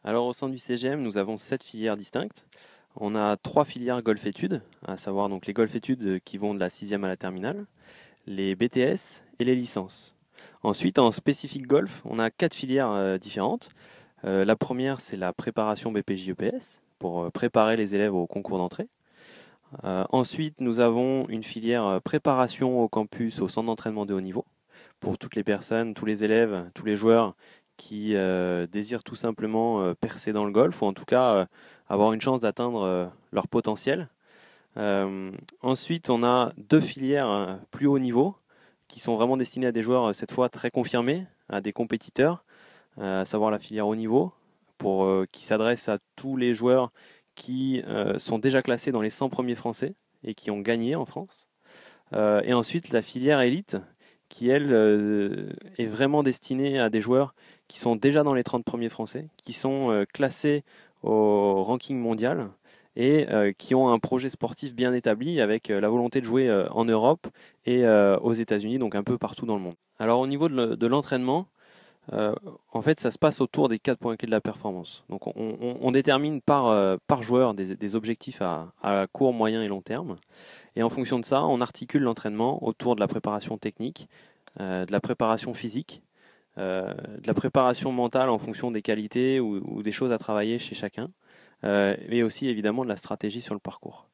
Alors au sein du CGM, nous avons 7 filières distinctes. On a 3 filières golf-études, à savoir donc les golf-études qui vont de la 6e à la terminale, les BTS et les licences. Ensuite, en spécifique golf, on a 4 filières différentes. La première, c'est la préparation BPJ-EPS, pour préparer les élèves au concours d'entrée. Ensuite, nous avons une filière préparation au campus, au centre d'entraînement de haut niveau, pour toutes les personnes, tous les élèves, tous les joueurs qui désirent tout simplement percer dans le golf, ou en tout cas avoir une chance d'atteindre leur potentiel. Ensuite, on a 2 filières plus haut niveau, qui sont vraiment destinées à des joueurs cette fois très confirmés, à des compétiteurs, à savoir la filière haut niveau, qui s'adresse à tous les joueurs qui sont déjà classés dans les 100 premiers français et qui ont gagné en France. Et ensuite, la filière élite, qui elle est vraiment destinée à des joueurs qui sont déjà dans les 30 premiers français, qui sont classés au ranking mondial et qui ont un projet sportif bien établi avec la volonté de jouer en Europe et aux États-Unis, donc un peu partout dans le monde. Alors au niveau de l'entraînement, euh, en fait, ça se passe autour des 4 points clés de la performance. Donc, on détermine par joueur des objectifs à court, moyen et long terme. Et en fonction de ça, on articule l'entraînement autour de la préparation technique, de la préparation physique, de la préparation mentale en fonction des qualités ou des choses à travailler chez chacun, mais aussi évidemment de la stratégie sur le parcours.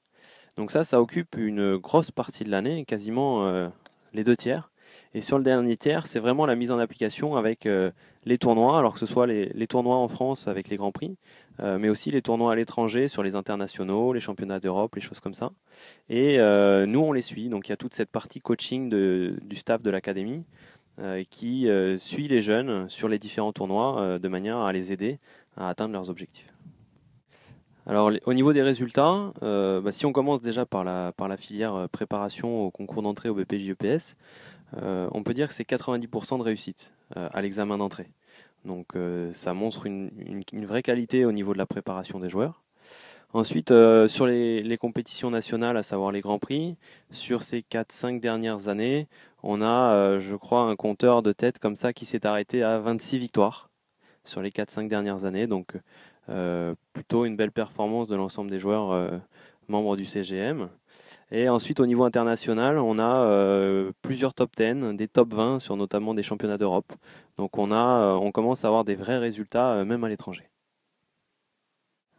Donc ça occupe une grosse partie de l'année, quasiment les 2 tiers. Et sur le dernier tiers, c'est vraiment la mise en application avec les tournois, alors que ce soit les tournois en France avec les Grands Prix, mais aussi les tournois à l'étranger sur les internationaux, les championnats d'Europe, les choses comme ça. Et nous, on les suit. Donc il y a toute cette partie coaching du staff de l'académie qui suit les jeunes sur les différents tournois de manière à les aider à atteindre leurs objectifs. Alors, au niveau des résultats, si on commence déjà par la filière préparation au concours d'entrée au BPJ-EPS, on peut dire que c'est 90% de réussite à l'examen d'entrée. Donc, ça montre une vraie qualité au niveau de la préparation des joueurs. Ensuite, sur les compétitions nationales, à savoir les Grands Prix, sur ces 4-5 dernières années, on a, je crois, un compteur de tête comme ça qui s'est arrêté à 26 victoires sur les 4-5 dernières années. Donc, plutôt une belle performance de l'ensemble des joueurs membres du CGM. Et ensuite, au niveau international, on a plusieurs top 10, des top 20 sur notamment des championnats d'Europe. Donc, on commence à avoir des vrais résultats même à l'étranger.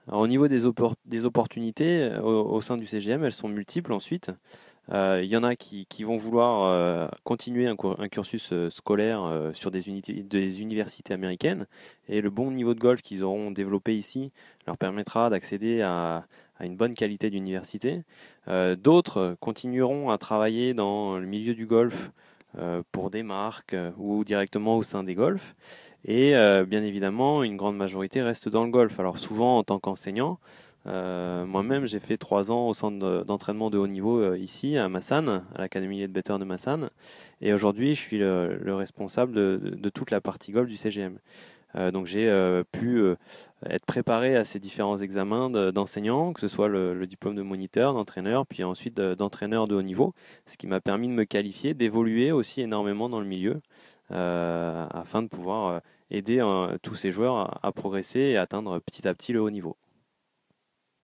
Alors, au niveau des opportunités au sein du CGM, elles sont multiples ensuite. Il y en a qui vont vouloir continuer un cursus scolaire sur des universités américaines. Et le bon niveau de golf qu'ils auront développé ici leur permettra d'accéder à une bonne qualité d'université. D'autres continueront à travailler dans le milieu du golf pour des marques ou directement au sein des golfs. Et bien évidemment, une grande majorité reste dans le golf. Alors souvent en tant qu'enseignant, moi-même, j'ai fait 3 ans au centre d'entraînement de haut niveau ici à Massan, à l'Académie Leadbetter de Massan. Et aujourd'hui, je suis le responsable de toute la partie golf du CGM. Donc j'ai pu être préparé à ces différents examens d'enseignant, que ce soit le diplôme de moniteur, d'entraîneur, puis ensuite d'entraîneur de haut niveau, ce qui m'a permis de me qualifier, d'évoluer aussi énormément dans le milieu, afin de pouvoir aider tous ces joueurs à progresser et atteindre petit à petit le haut niveau.